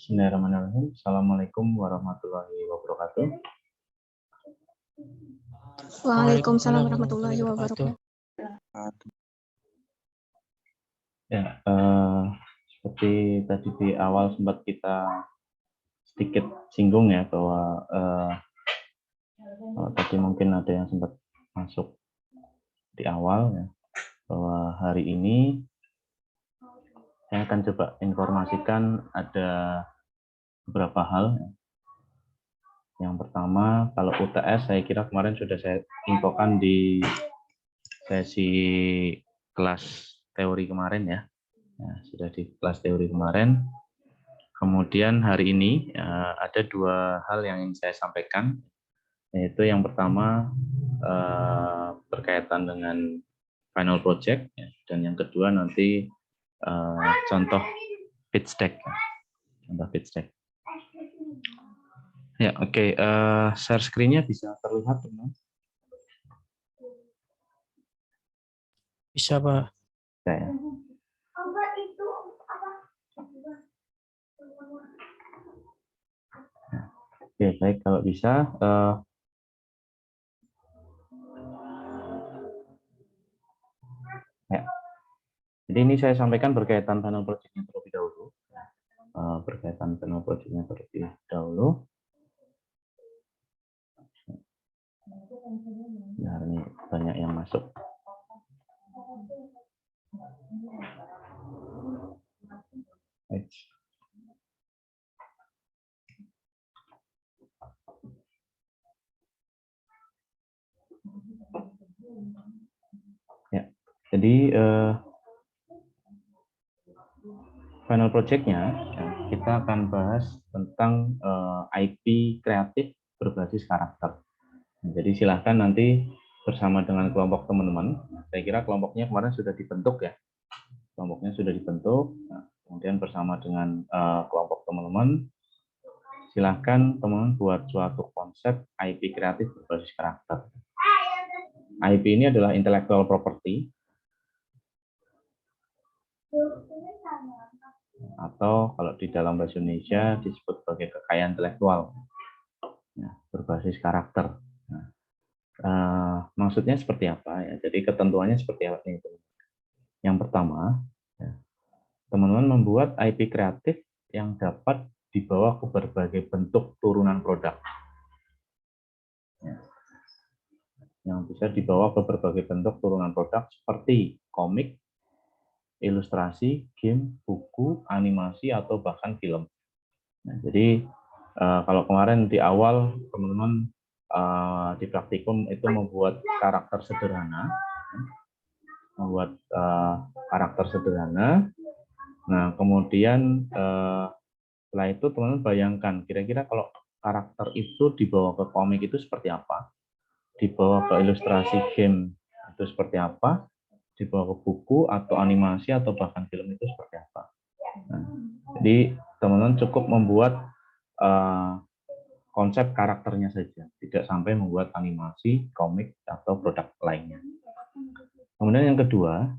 Bismillahirrahmanirrahim. Assalamualaikum warahmatullahi wabarakatuh. Waalaikumsalam warahmatullahi wabarakatuh. Ya, seperti tadi di awal sempat kita sedikit singgung ya bahwa tadi mungkin ada yang sempat masuk di awal ya, bahwa hari ini saya akan coba informasikan ada beberapa hal. Yang pertama, kalau UTS saya kira kemarin sudah saya infokan di sesi kelas teori kemarin ya. Sudah di kelas teori kemarin. Kemudian hari ini ada dua hal yang ingin saya sampaikan, yaitu yang pertama berkaitan dengan final project ya, dan yang kedua nanti contoh pitch deck. Contoh pitch deck. Ya, oke. Share screen-nya bisa terlihat, teman? Bisa, Pak. Ya. Oke, baik. Kalau bisa, ya. Jadi ini saya sampaikan berkaitan final project-nya terlebih dahulu. Berkaitan final project-nya terlebih dahulu. Nah, ini banyak yang masuk. Baik. Ya, jadi final project-nya ya, kita akan bahas tentang IP kreatif berbasis karakter. Nah, jadi silahkan nanti bersama dengan kelompok teman-teman. Saya kira kelompoknya kemarin sudah dibentuk ya. Kelompoknya sudah dibentuk. Nah, kemudian bersama dengan kelompok teman-teman, silahkan teman-teman buat suatu konsep IP kreatif berbasis karakter. IP ini adalah intellectual property atau kalau di dalam bahasa Indonesia disebut sebagai kekayaan intelektual ya, berbasis karakter. Nah, maksudnya seperti apa ya? Jadi ketentuannya seperti apa ini? Yang pertama, teman-teman membuat IP kreatif yang dapat dibawa ke berbagai bentuk turunan produk. Yang bisa dibawa ke berbagai bentuk turunan produk seperti komik, ilustrasi, game, buku, animasi, atau bahkan film. Nah, jadi kalau kemarin di awal teman-teman di praktikum itu membuat karakter sederhana, Nah, kemudian setelah itu teman-teman bayangkan kira-kira kalau karakter itu dibawa ke komik itu seperti apa, dibawa ke ilustrasi game itu seperti apa, dibawa ke buku atau animasi atau bahkan film itu seperti apa. Nah, jadi teman-teman cukup membuat konsep karakternya saja, tidak sampai membuat animasi, komik atau produk lainnya. Kemudian yang kedua,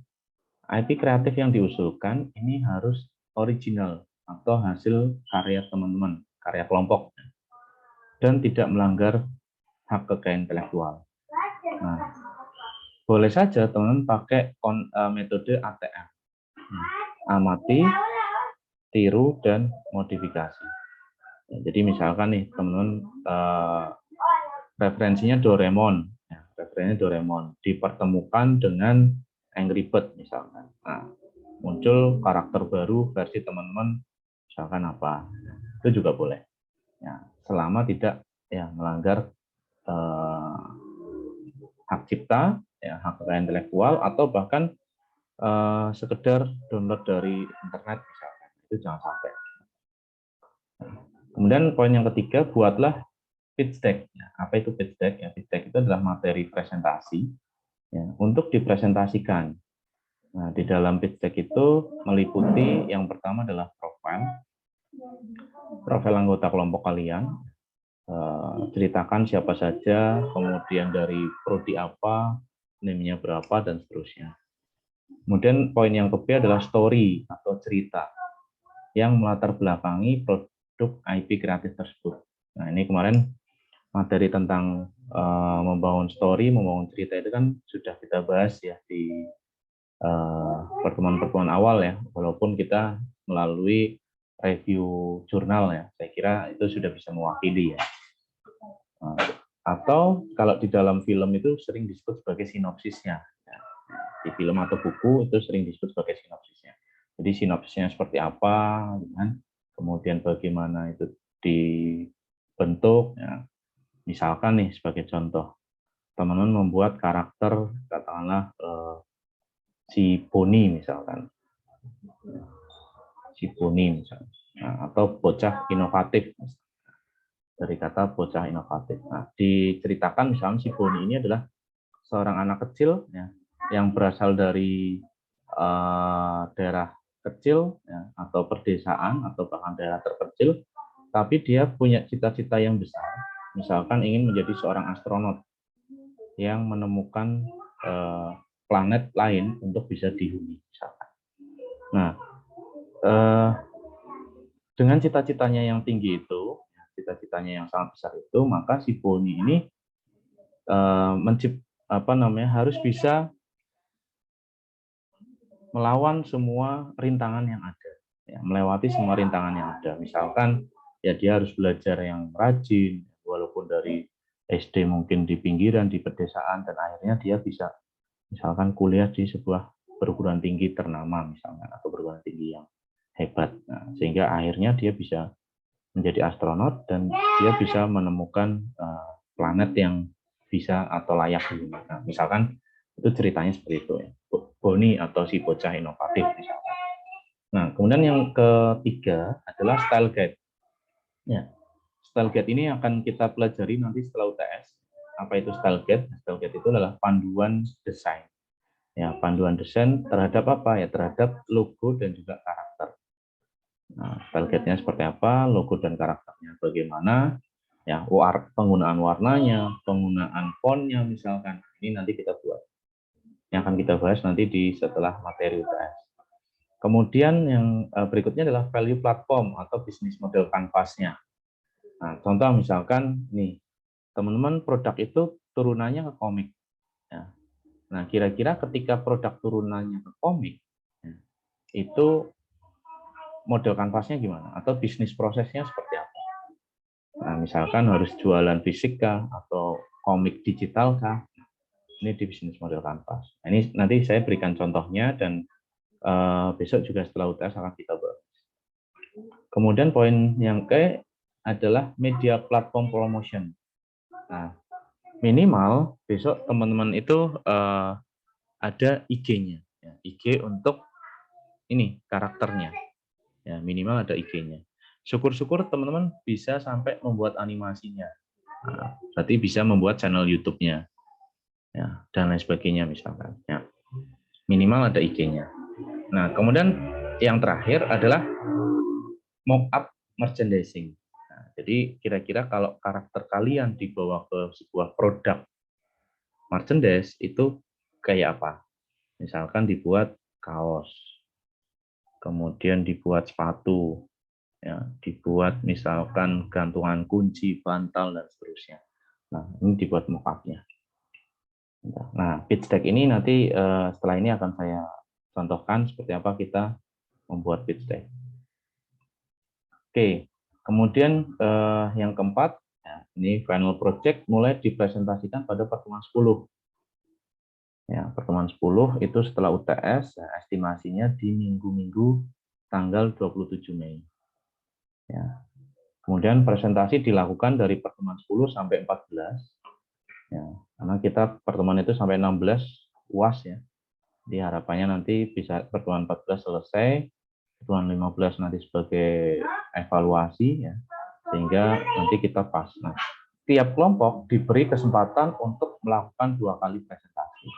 IP kreatif yang diusulkan ini harus original atau hasil karya teman-teman, karya kelompok, dan tidak melanggar hak kekayaan intelektual. Nah, boleh saja teman-teman pakai metode ATM, amati, tiru, dan modifikasi. Jadi misalkan nih teman-teman referensinya Doraemon, dipertemukan dengan Angry Bird misalkan. Nah, muncul karakter baru versi teman-teman, misalkan apa? Itu juga boleh. Ya, selama tidak ya melanggar hak cipta, ya, hak kekayaan intelektual, atau bahkan sekedar download dari internet misalkan, itu jangan sampai. Kemudian poin yang ketiga, buatlah pitch deck. Apa itu pitch deck? Ya, pitch deck itu adalah materi presentasi ya, untuk dipresentasikan. Nah, di dalam pitch deck itu meliputi yang pertama adalah profil anggota kelompok kalian, ceritakan siapa saja, kemudian dari prodi apa, name-nya berapa, dan seterusnya. Kemudian poin yang kedua adalah story atau cerita yang melatar belakangi produk IP kreatif tersebut. Nah, ini kemarin materi tentang membangun story, membangun cerita itu kan sudah kita bahas ya di pertemuan-pertemuan awal ya, walaupun kita melalui review jurnal ya, saya kira itu sudah bisa mewakili ya. Nah, atau kalau di dalam film itu sering disebut sebagai sinopsisnya. Ya. Di film atau buku itu sering disebut sebagai sinopsisnya. Jadi sinopsisnya seperti apa, kan? Kemudian bagaimana itu dibentuk. Ya. Misalkan nih sebagai contoh, teman-teman membuat karakter katakanlah si Boni misalkan, si Boni misalkan, nah, atau bocah inovatif dari kata bocah inovatif. Nah, diceritakan misalnya si Boni ini adalah seorang anak kecil ya, yang berasal dari daerah kecil ya, atau perdesaan atau bahkan daerah terpencil, tapi dia punya cita-cita yang besar, misalkan ingin menjadi seorang astronot yang menemukan planet lain untuk bisa dihuni misalkan. Nah, dengan cita-citanya yang tinggi itu, cita-citanya yang sangat besar itu, maka si Boni ini harus bisa melawan semua rintangan yang ada, ya, melewati semua rintangan yang ada. Misalkan ya dia harus belajar yang rajin, walaupun dari SD mungkin di pinggiran, di pedesaan, dan akhirnya dia bisa misalkan kuliah di sebuah perguruan tinggi ternama misalnya, atau perguruan tinggi yang hebat. Nah, sehingga akhirnya dia bisa menjadi astronot dan dia bisa menemukan planet yang bisa atau layak dihuni. Nah, misalkan itu ceritanya seperti itu ya. Boni atau si bocah inovatif misalkan. Nah, kemudian yang ketiga adalah style guide. Ya, style guide ini akan kita pelajari nanti setelah UTS. Apa itu style guide? Style guide itu adalah panduan desain. Ya, panduan desain terhadap apa ya? Terhadap logo dan juga karakter. Nah, style guide-nya seperti apa, logo dan karakternya bagaimana, ya, penggunaan warnanya, penggunaan font-nya misalkan. Ini nanti kita buat. Yang akan kita bahas nanti di setelah materi UTS. Kemudian yang berikutnya adalah value platform atau bisnis model kanvasnya. Nah, contoh misalkan nih, teman-teman produk itu turunannya ke komik. Ya. Nah, kira-kira ketika produk turunannya ke komik, ya, itu model kanvasnya gimana? Atau bisnis prosesnya seperti apa? Nah, misalkan harus jualan fisik kah? Atau komik digital kah? Ini di bisnis model kanvas. Nah, ini nanti saya berikan contohnya dan besok juga setelah UTS akan kita bahas. Kemudian poin yang ke adalah media platform promotion. Nah, minimal besok teman-teman itu ada IG-nya, ya, IG untuk ini karakternya. Ya, minimal ada IG-nya. Syukur-syukur teman-teman bisa sampai membuat animasinya. Nah, berarti bisa membuat channel YouTube-nya. Ya, dan lain sebagainya misalkan. Ya, minimal ada IG-nya. Nah, kemudian yang terakhir adalah mock-up merchandising. Nah, jadi kira-kira kalau karakter kalian dibawa ke sebuah produk merchandise itu kayak apa? Misalkan dibuat kaos, kemudian dibuat sepatu, ya, dibuat misalkan gantungan kunci, bantal, dan seterusnya. Nah, ini dibuat mock-up-nya. Nah, pitch deck ini nanti setelah ini akan saya contohkan seperti apa kita membuat pitch deck. Oke, kemudian yang keempat, ya, ini final project mulai dipresentasikan pada pertemuan 10. Ya, pertemuan 10 itu setelah UTS, ya, estimasinya di minggu-minggu tanggal 27 Mei. Ya. Kemudian presentasi dilakukan dari pertemuan 10 sampai 14. Ya, karena kita pertemuan itu sampai 16 UAS ya. Jadi harapannya nanti bisa pertemuan 14 selesai, pertemuan 15 nanti sebagai evaluasi ya. Sehingga nanti kita pas. Nah, tiap kelompok diberi kesempatan untuk melakukan 2 kali presentasi.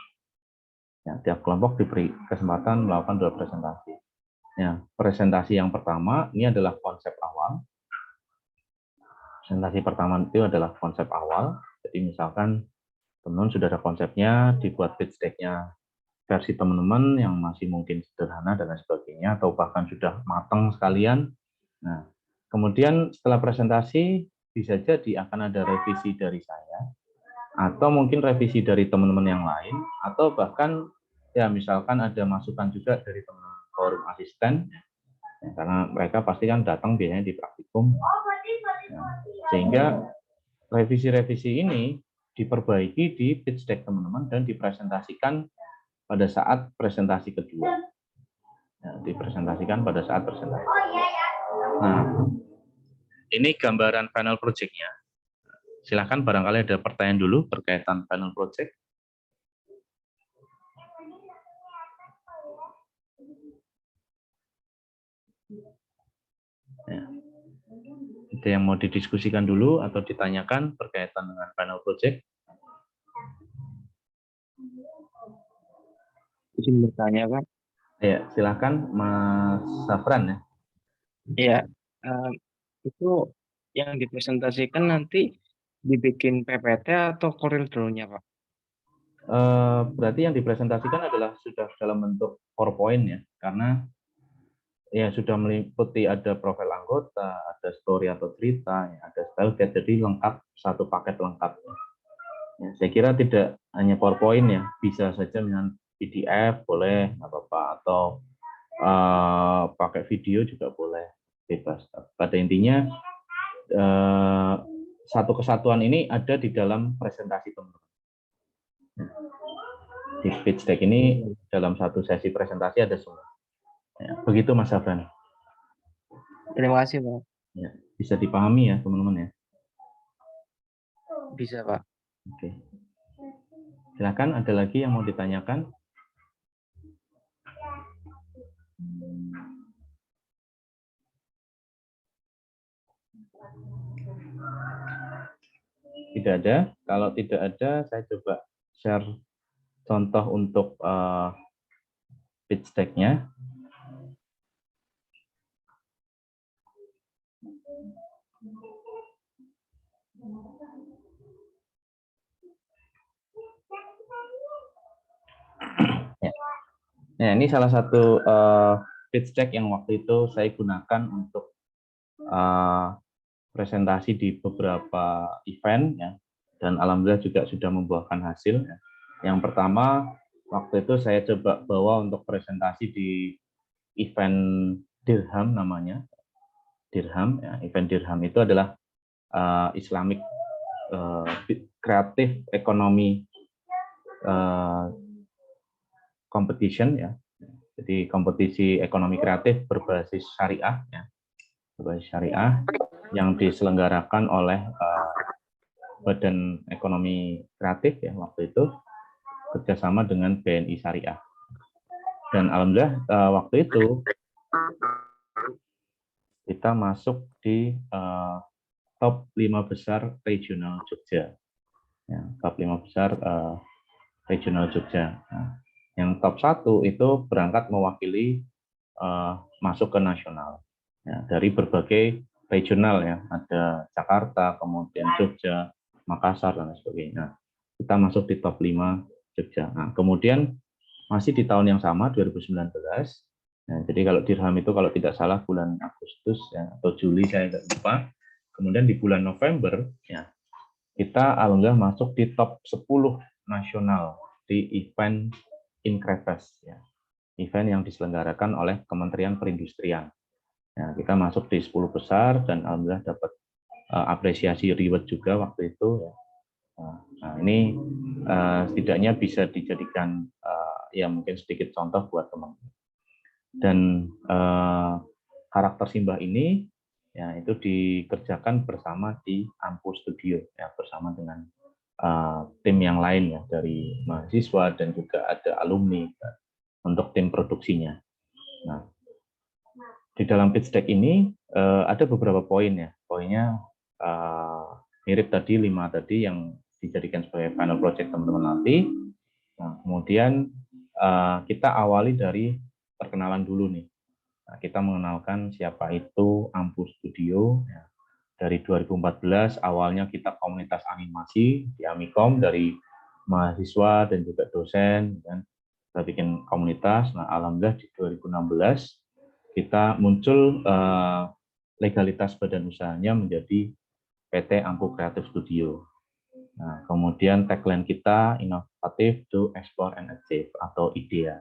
Ya, tiap kelompok diberi kesempatan melakukan 2 presentasi. Ya, presentasi yang pertama ini adalah konsep awal. Presentasi pertama itu adalah konsep awal. Jadi misalkan teman-teman sudah ada konsepnya, dibuat pitch deck-nya versi teman-teman yang masih mungkin sederhana dan lain sebagainya, atau bahkan sudah matang sekalian. Nah, kemudian setelah presentasi bisa jadi akan ada revisi dari saya, atau mungkin revisi dari teman-teman yang lain, atau bahkan ya misalkan ada masukan juga dari teman forum asisten, ya, karena mereka pasti kan datang biasanya di praktikum, ya, sehingga revisi-revisi ini diperbaiki di pitch deck teman-teman dan dipresentasikan pada saat presentasi kedua. Ya, dipresentasikan pada saat presentasi. Nah, ini gambaran final project-nya. Silakan barangkali ada pertanyaan dulu berkaitan final project. Ya. Ada yang mau didiskusikan dulu atau ditanyakan berkaitan dengan final project? Izin bertanya, Pak. Ya, silakan Mas Safran ya. Iya, itu yang dipresentasikan nanti dibikin PPT atau Corel Draw-nya, Pak? Berarti yang dipresentasikan adalah sudah dalam bentuk PowerPoint ya, karena ya sudah meliputi ada profil anggota, ada story atau cerita, ya, ada style guide, jadi lengkap, satu paket lengkap. Ya, saya kira tidak hanya PowerPoint ya, bisa saja dengan PDF boleh, nggak apa-apa, atau pakai video juga boleh, bebas. Pada intinya satu kesatuan ini ada di dalam presentasi teman-teman. Di pitch deck ini dalam satu sesi presentasi ada semua. Ya, begitu Mas Safran. Terima kasih, Pak. Ya, bisa dipahami ya teman-teman ya. Bisa, Pak. Oke. Silakan, ada lagi yang mau ditanyakan? Tidak ada. Kalau tidak ada, saya coba share contoh untuk pitch deck-nya. Ya. Nah, ini salah satu pitch deck yang waktu itu saya gunakan untuk presentasi di beberapa event ya, dan alhamdulillah juga sudah membuahkan hasil. Ya. Yang pertama waktu itu saya coba bawa untuk presentasi di event Dirham namanya. Dirham ya, event Dirham itu adalah Islamic Creative Economy Competition ya. Jadi kompetisi ekonomi kreatif berbasis syariah ya. Berbasis syariah yang diselenggarakan oleh Badan Ekonomi Kreatif ya waktu itu kerjasama dengan BNI Syariah. Dan alhamdulillah waktu itu kita masuk di top 5 besar regional Jogja. Ya, top 5 besar regional Jogja. Nah, yang top 1 itu berangkat mewakili masuk ke nasional. Ya, dari berbagai regional ya, ada Jakarta, kemudian Jogja, Makassar dan sebagainya. Kita masuk di top 5 Jogja. Nah, kemudian masih di tahun yang sama 2019. Nah, jadi kalau Dirham itu kalau tidak salah bulan Agustus ya, atau Juli saya nggak lupa. Kemudian di bulan November ya kita alhamdulillah masuk di top 10 nasional di event Increfest ya. Event yang diselenggarakan oleh Kementerian Perindustrian. Nah, kita masuk di 10 besar dan alhamdulillah dapat apresiasi reward juga waktu itu. Nah, ini setidaknya bisa dijadikan ya mungkin sedikit contoh buat teman-teman. Dan karakter Simbah ini ya itu dikerjakan bersama di Ampu Studio ya bersama dengan tim yang lain ya dari mahasiswa dan juga ada alumni ya, untuk tim produksinya. Nah, di dalam pitch deck ini ada beberapa poin ya. Poinnya mirip tadi 5 tadi yang dijadikan sebagai final project teman-teman nanti. Nah, kemudian kita awali dari perkenalan dulu nih. Nah, kita mengenalkan siapa itu Ampu Studio. Ya. Dari 2014 awalnya kita komunitas animasi di Amikom dari mahasiswa dan juga dosen. Dan kita bikin komunitas. Nah, alhamdulillah di 2016 kita muncul legalitas badan usahanya menjadi PT Ampu Creative Studio. Nah, kemudian tagline kita inovatif to explore and achieve atau IDEA.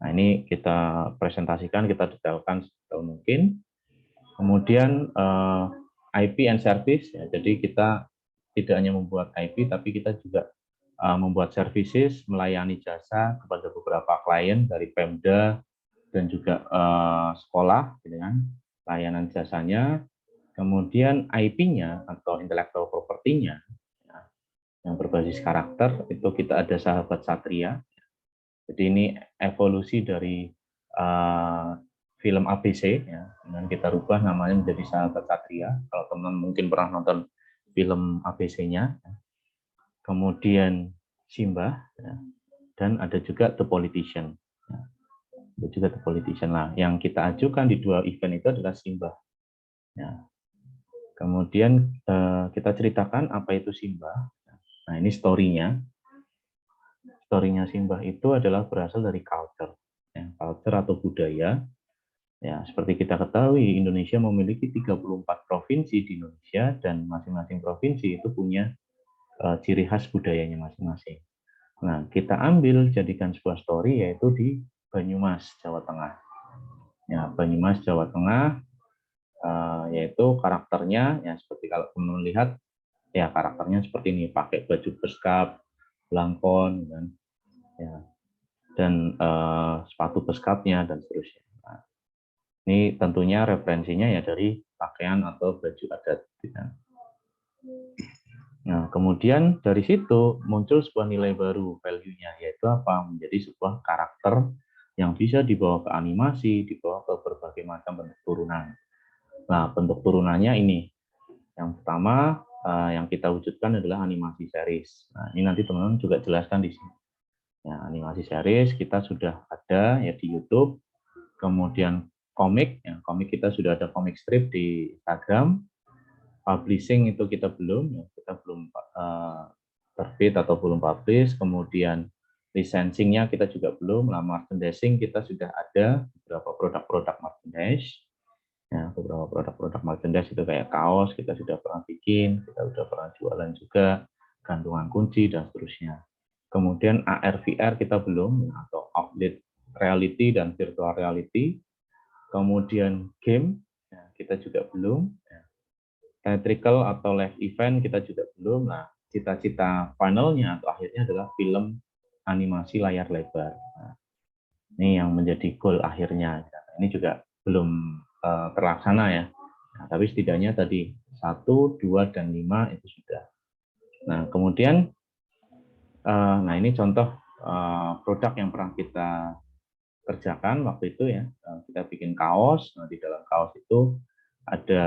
Nah, ini kita presentasikan, kita detailkan sedetail mungkin. Kemudian IP and service, ya, jadi kita tidak hanya membuat IP, tapi kita juga membuat services, melayani jasa kepada beberapa klien dari Pemda dan juga sekolah, gitu kan, layanan jasanya. Kemudian IP-nya atau intellectual property-nya ya, yang berbasis karakter itu kita ada Sahabat Satria. Jadi ini evolusi dari film ABC ya, dan kita rubah namanya menjadi Sahabat Satria. Kalau teman-teman mungkin pernah nonton film ABC-nya. Kemudian Simbah ya, dan ada juga The Politician. Ya, ada juga The Politician. Nah, yang kita ajukan di dua event itu adalah Simbah. Ya. Kemudian kita ceritakan apa itu Simbah. Nah, ini story-nya. Story-nya Simbah itu adalah berasal dari culture. Ya, culture atau budaya. Ya, seperti kita ketahui, Indonesia memiliki 34 provinsi di Indonesia dan masing-masing provinsi itu punya ciri khas budayanya masing-masing. Nah, kita ambil jadikan sebuah story yaitu di Banyumas, Jawa Tengah. Ya, Banyumas, Jawa Tengah, yaitu karakternya ya seperti kalau teman-teman lihat ya karakternya seperti ini, pakai baju beskap, belangkon, kan, ya, dan sepatu beskapnya dan seterusnya. Nah, ini tentunya referensinya ya dari pakaian atau baju adat. Ya. Nah, kemudian dari situ muncul sebuah nilai baru, value-nya, yaitu apa? Menjadi sebuah karakter yang bisa dibawa ke animasi, dibawa ke berbagai macam bentuk turunan. Nah, bentuk turunannya ini. Yang pertama, yang kita wujudkan adalah animasi series. Nah, ini nanti teman-teman juga jelaskan di sini. Ya, animasi series kita sudah ada ya di YouTube. Kemudian komik, ya, komik kita sudah ada komik strip di Instagram. Publishing itu kita belum, ya, kita belum terbit atau belum publish. Kemudian licensingnya kita juga belum. Nah, merchandising kita sudah ada beberapa produk-produk merchandise. Ya, beberapa produk-produk merchandise itu kayak kaos kita sudah pernah bikin, kita sudah pernah jualan juga, gantungan kunci dan seterusnya. Kemudian AR VR kita belum, atau augmented reality dan virtual reality. Kemudian game ya, kita juga belum. Theatrical atau live event kita juga belum. Nah, cita-cita finalnya atau akhirnya adalah film animasi layar lebar. Nah, ini yang menjadi goal akhirnya. Ini juga belum terlaksana ya. Nah, tapi setidaknya tadi 1, 2, dan 5 itu sudah. Nah, kemudian, nah ini contoh produk yang pernah kita kerjakan waktu itu ya. Kita bikin kaos. Nah, di dalam kaos itu ada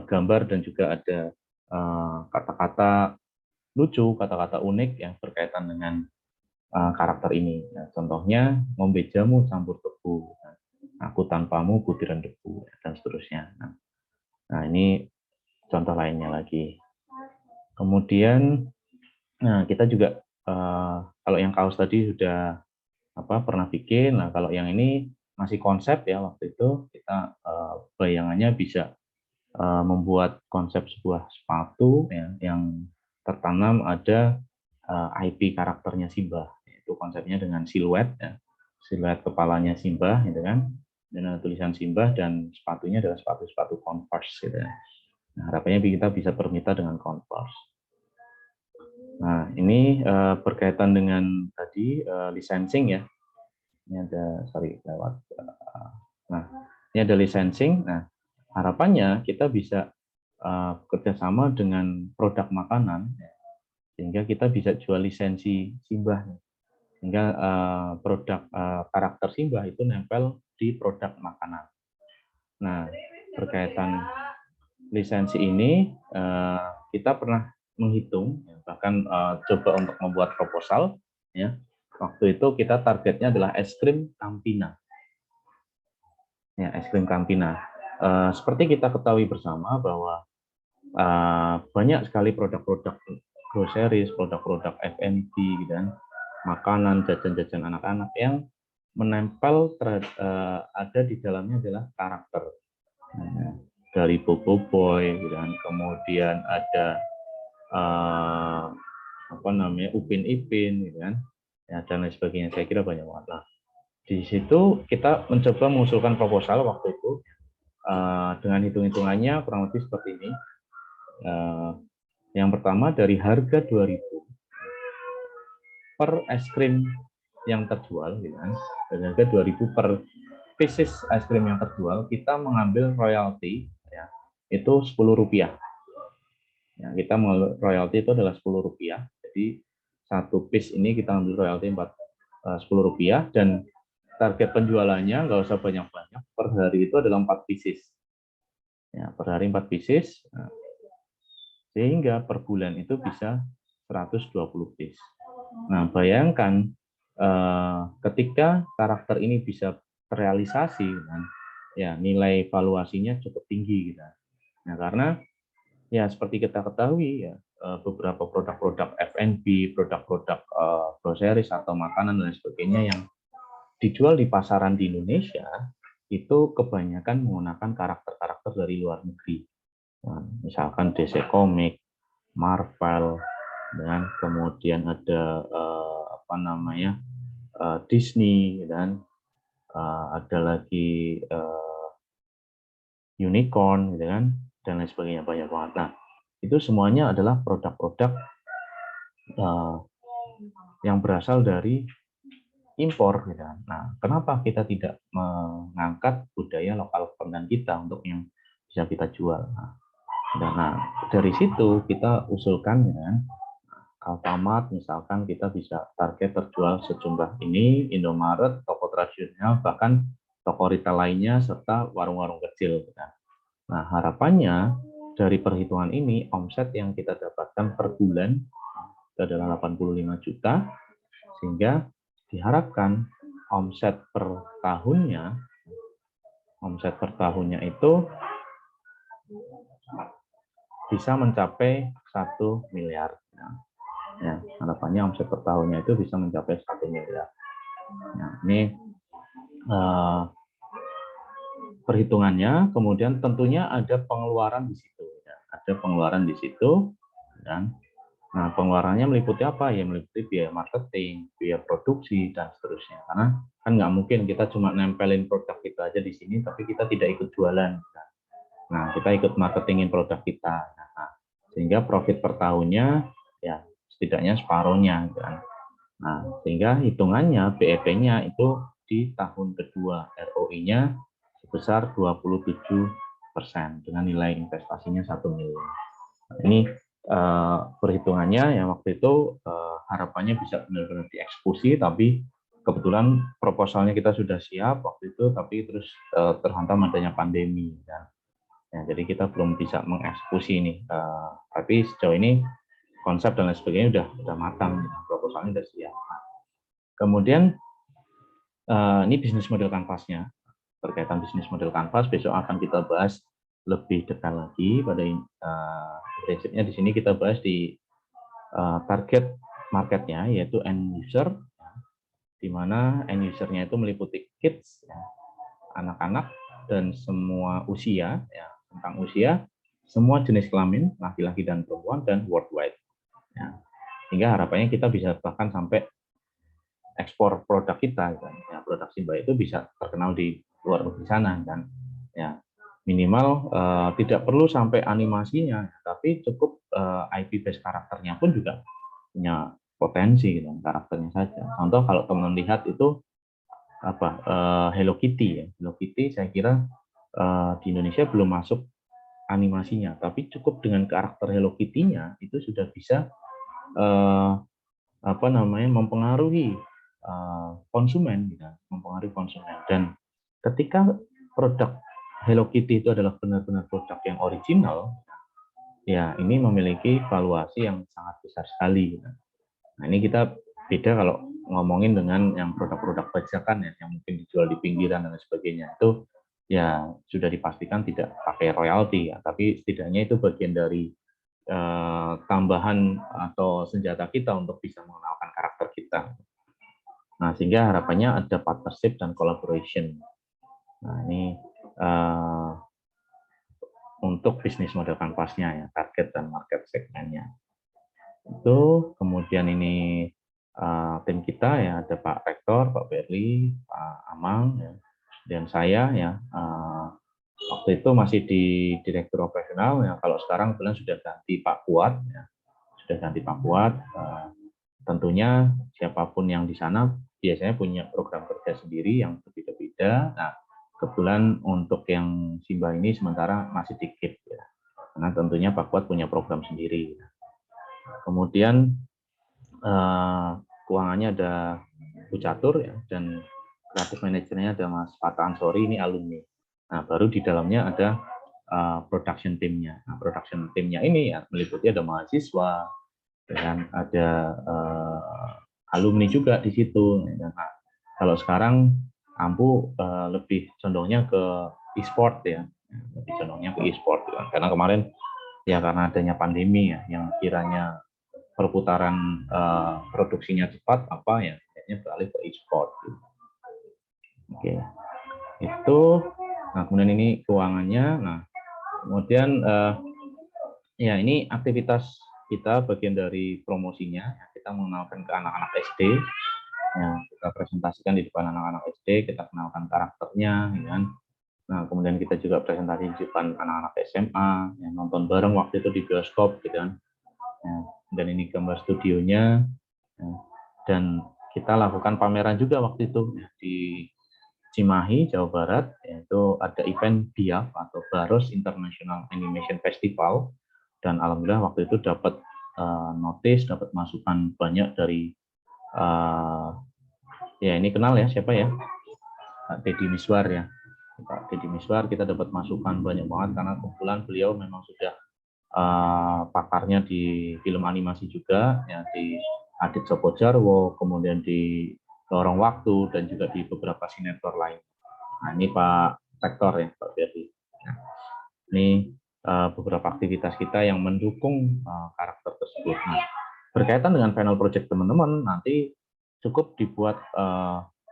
gambar dan juga ada kata-kata lucu, kata-kata unik yang berkaitan dengan karakter ini. Nah, contohnya ngombe jamu campur tebu, aku tanpamu butiran debu dan seterusnya. Nah, ini contoh lainnya lagi. Kemudian, nah kita juga kalau yang kaos tadi sudah pernah bikin. Nah, kalau yang ini masih konsep ya waktu itu kita bayangannya bisa membuat konsep sebuah sepatu ya, yang tertanam ada IP karakternya Simbah. Itu konsepnya dengan siluet ya, siluet kepalanya Simbah gitu kan, dan ada tulisan Simbah dan sepatunya adalah sepatu-sepatu Converse gitu ya. Nah, harapannya kita bisa bermitra dengan Converse. Nah, ini berkaitan dengan tadi licensing ya. Ini ada lewat. Nah, ini ada licensing. Nah, harapannya kita bisa kerjasama dengan produk makanan, ya, sehingga kita bisa jual lisensi Simbah, sehingga produk karakter Simbah itu nempel di produk makanan. Nah, berkaitan lisensi ini kita pernah menghitung, ya, bahkan coba untuk membuat proposal, ya. Waktu itu kita targetnya adalah es krim Campina. Ya, es krim Campina. Seperti kita ketahui bersama bahwa banyak sekali produk-produk groceries, produk-produk F&B, gitu kan, makanan, jajan-jajan anak-anak yang menempel ada di dalamnya adalah karakter. Nah, dari Bobo Boy, gitu kan. Kemudian ada Upin Ipin, gitu kan, ya, dan lain sebagainya. Saya kira banyak banget. Nah, di situ kita mencoba mengusulkan proposal waktu itu dengan hitung-hitungannya kurang lebih seperti ini. Yang pertama dari harga 2.000 per es krim yang terjual, gitu kan, dan harga 2.000 per pieces es krim yang terjual, kita mengambil royalti, ya, itu Rp10. Ya, kita mengambil royalti itu adalah Rp10. Jadi satu piece ini kita ambil royalti Rp10, dan target penjualannya nggak usah banyak-banyak, per hari itu adalah 4 pieces. Ya, per hari 4 pieces, sehingga per bulan itu bisa 120 piece. Nah, bayangkan ketika karakter ini bisa terrealisasi, kan, ya, nilai valuasinya cukup tinggi, gitu. Nah, karena ya seperti kita ketahui, ya, beberapa produk-produk F&B, produk-produk groceries atau makanan dan sebagainya yang dijual di pasaran di Indonesia itu kebanyakan menggunakan karakter-karakter dari luar negeri. Nah, misalkan DC Comics, Marvel, dan kemudian ada Disney, dan ada lagi Unicorn, gitu kan, dan lain sebagainya, banyak banget. Nah, itu semuanya adalah produk-produk yang berasal dari impor, gitu kan. Nah, kenapa kita tidak mengangkat budaya lokal konten kita untuk yang bisa kita jual? Nah, dari situ kita usulkan, ya kan, Alfamart misalkan kita bisa target terjual sejumlah ini, Indomaret, toko tradisional, bahkan toko retail lainnya, serta warung-warung kecil. Nah, harapannya dari perhitungan ini, omset yang kita dapatkan per bulan itu adalah 85 juta, sehingga diharapkan omset per tahunnya itu bisa mencapai 1 miliar. Ya, harapannya omset per tahunnya itu bisa mencapai 1 miliar. Nah, ini perhitungannya, kemudian tentunya ada pengeluaran di situ. Ya. Ada pengeluaran di situ, dan nah, pengeluarannya meliputi apa? Ya, meliputi biaya marketing, biaya produksi, dan seterusnya. Karena kan nggak mungkin kita cuma nempelin produk kita aja di sini, tapi kita tidak ikut jualan. Nah, kita ikut marketingin produk kita. Nah, sehingga profit per tahunnya, ya, setidaknya separuhnya. Kan. Nah, sehingga hitungannya, BEP-nya itu di tahun kedua, ROI-nya sebesar 27% dengan nilai investasinya 1 miliar. Nah, ini perhitungannya yang waktu itu harapannya bisa benar-benar dieksekusi, tapi kebetulan proposalnya kita sudah siap waktu itu, tapi terus terhantam adanya pandemi. Ya, jadi kita belum bisa mengeksekusi ini, tapi sejauh ini konsep dan lain sebagainya udah matang, proposalnya udah siap. Kemudian ini bisnis model kanvasnya, berkaitan bisnis model kanvas besok akan kita bahas lebih detail lagi. Pada prinsipnya di sini kita bahas di target marketnya, yaitu end user, di mana end usernya itu meliputi kids, ya, anak-anak, dan semua usia, ya, tentang usia, semua jenis kelamin, laki-laki dan perempuan, dan worldwide. Ya. Sehingga harapannya kita bisa bahkan sampai ekspor produk kita, kan. Ya, produk Simba itu bisa terkenal di luar negeri sana, kan. Ya, minimal tidak perlu sampai animasinya, tapi cukup IP base karakternya pun juga punya potensi, gitu, karakternya saja. Contoh kalau teman-teman lihat itu Hello Kitty, ya. Hello Kitty saya kira di Indonesia belum masuk animasinya, tapi cukup dengan karakter Hello Kitty-nya itu sudah bisa mempengaruhi konsumen, gitu, mempengaruhi konsumen. Dan ketika produk Hello Kitty itu adalah benar-benar produk yang original, ya ini memiliki valuasi yang sangat besar sekali. Gitu. Nah, ini kita beda kalau ngomongin dengan yang produk-produk bajakan, ya, yang mungkin dijual di pinggiran dan sebagainya, itu ya sudah dipastikan tidak pakai royalti, ya, tapi setidaknya itu bagian dari tambahan atau senjata kita untuk bisa mengenalkan karakter kita. Nah, sehingga harapannya ada partnership dan collaboration. Nah, ini untuk bisnis model kanvasnya ya, target dan market segmennya. Itu kemudian ini tim kita ya, ada Pak Rektor, Pak Berli, Pak Amang ya, dan saya ya. Waktu itu masih di direktur operasional ya, kalau sekarang kebetulan sudah ganti Pak Kuat ya, sudah ganti Pak Kuat. Tentunya siapapun yang di sana biasanya punya program kerja sendiri yang berbeda-beda. Nah, kebetulan untuk yang Simba ini sementara masih dikit ya, karena tentunya Pak Kuat punya program sendiri. Kemudian keuangannya ada Bu Catur ya, dan kreatif manajernya ada Mas Fatah Ansori, ini alumni. Nah, baru di dalamnya ada production team-nya. Nah, production team-nya ini ya meliputi ada mahasiswa, dan ada alumni juga di situ. Nah, kalau sekarang Ampu lebih condongnya ke e-sport ya, lebih condongnya ke e-sport ya. Karena kemarin ya karena adanya pandemi ya, yang kiranya perputaran produksinya cepat apa ya, akhirnya beralih ke e-sport. Gitu. Oke, itu. Nah, kemudian ini keuangannya. Nah, kemudian ya ini aktivitas kita bagian dari promosinya. Kita mengenalkan ke anak-anak SD. Ya, kita presentasikan di depan anak-anak SD. Kita kenalkan karakternya, ya kan. Nah, kemudian kita juga presentasi di depan anak-anak SMA. Ya, nonton bareng waktu itu di bioskop, gitu kan. Ya, dan ini gambar studionya. Ya, dan kita lakukan pameran juga waktu itu ya, di Cimahi, Jawa Barat, yaitu ada event BIAF atau Baros International Animation Festival, dan alhamdulillah waktu itu dapat notice, dapat masukan banyak dari ya ini kenal ya siapa ya, Pak Deddy Miswar ya, Pak Deddy Miswar, kita dapat masukan banyak banget karena kebetulan beliau memang sudah pakarnya di film animasi juga ya, di Adit Sopo Jarwo, kemudian di Lorong Waktu, dan juga di beberapa sinetron lain. Nah, ini Pak Rektor ya, Pak Berdi. Nah, ini beberapa aktivitas kita yang mendukung karakter tersebut. Nah, berkaitan dengan final project teman-teman, nanti cukup dibuat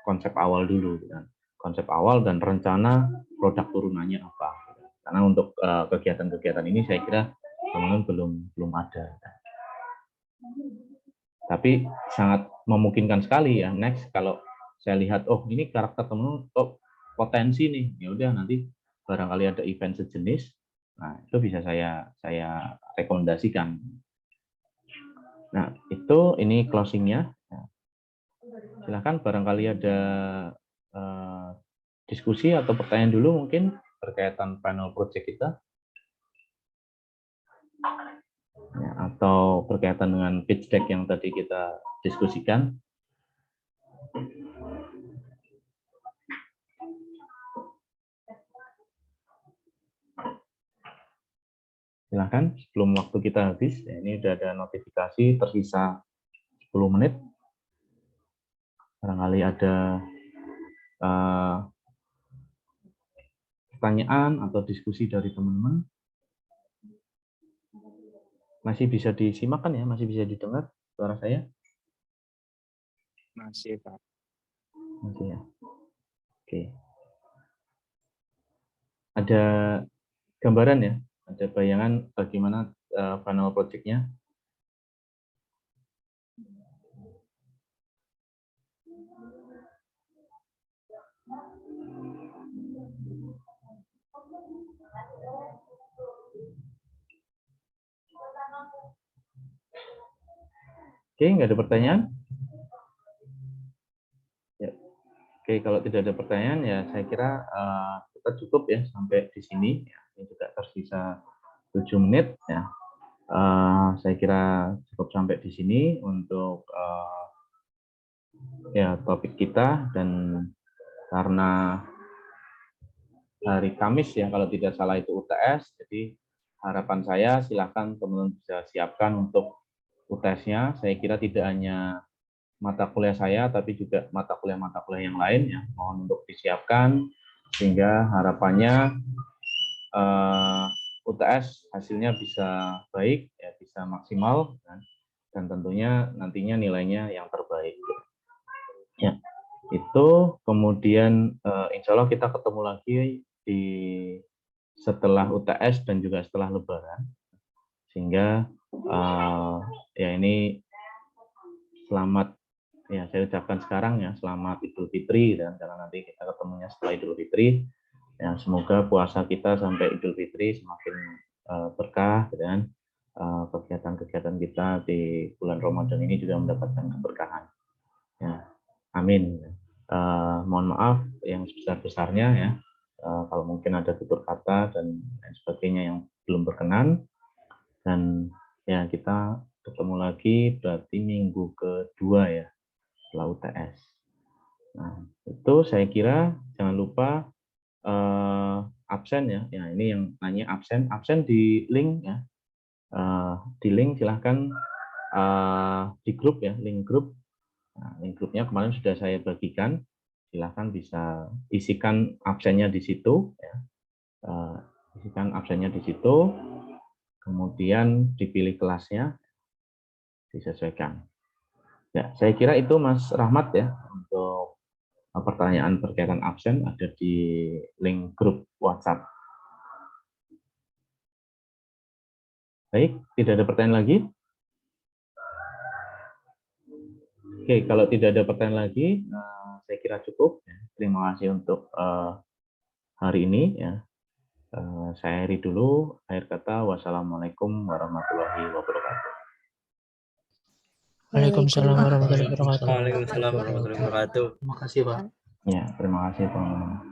konsep awal dulu, kan? Konsep awal dan rencana produk turunannya apa. Karena untuk kegiatan-kegiatan ini saya kira teman-teman belum ada. Tapi sangat memungkinkan sekali ya, next kalau saya lihat, oh ini karakter teman-teman kok potensi nih, ya udah nanti barangkali ada event sejenis, nah itu bisa saya rekomendasikan. Nah itu ini closingnya. Silahkan barangkali ada diskusi atau pertanyaan dulu mungkin berkaitan panel project kita. Ya, atau berkaitan dengan pitch deck yang tadi kita diskusikan. Silahkan sebelum waktu kita habis. Ya, ini sudah ada notifikasi tersisa 10 menit. Barangkali ada pertanyaan atau diskusi dari teman-teman. Masih bisa disimak kan ya? Masih bisa didengar suara saya? Masih, Pak. Masih ya. Oke. Ada gambaran ya? Ada bayangan bagaimana panel project-nya? Oke, nggak ada pertanyaan? Ya. Oke, kalau tidak ada pertanyaan ya saya kira kita cukup ya sampai di sini. Ya, ini juga tersisa 7 menit ya. Saya kira cukup sampai di sini untuk ya topik kita, dan karena hari Kamis ya kalau tidak salah itu UTS, jadi harapan saya silahkan teman-teman bisa siapkan untuk UTS-nya. Saya kira tidak hanya mata kuliah saya, tapi juga mata kuliah yang lain ya, mohon untuk disiapkan sehingga harapannya UTS hasilnya bisa baik ya, bisa maksimal kan? Dan tentunya nantinya nilainya yang terbaik ya. Itu kemudian insya Allah kita ketemu lagi di setelah UTS dan juga setelah Lebaran, sehingga ya ini selamat ya saya ucapkan sekarang ya, selamat Idul Fitri, dan karena nanti kita ketemunya setelah Idul Fitri, ya semoga puasa kita sampai Idul Fitri semakin berkah, dan kegiatan-kegiatan kita di bulan Ramadan ini juga mendapatkan keberkahan. Ya, amin. Mohon maaf yang sebesar-besarnya ya, kalau mungkin ada tutur kata dan lain sebagainya yang belum berkenan, dan ya kita ketemu lagi berarti minggu kedua ya setelah UTS. Nah, itu saya kira jangan lupa absen ya. Ya ini yang nanya absen di link ya. Di link silahkan di grup ya, link grup. Nah, link grupnya kemarin sudah saya bagikan. Silahkan bisa isikan absennya di situ ya. Isikan absennya di situ. Kemudian dipilih kelasnya, disesuaikan. Ya, saya kira itu Mas Rahmat ya, untuk pertanyaan berkaitan absen ada di link grup WhatsApp. Baik, tidak ada pertanyaan lagi? Oke, kalau tidak ada pertanyaan lagi, saya kira cukup. Terima kasih untuk hari ini ya. Saya akhiri dulu. Akhir kata, wassalamualaikum warahmatullahi wabarakatuh. Waalaikumsalam Waalaikumsalam warahmatullahi wabarakatuh. Terima kasih, Pak. Ya, terima kasih teman-teman.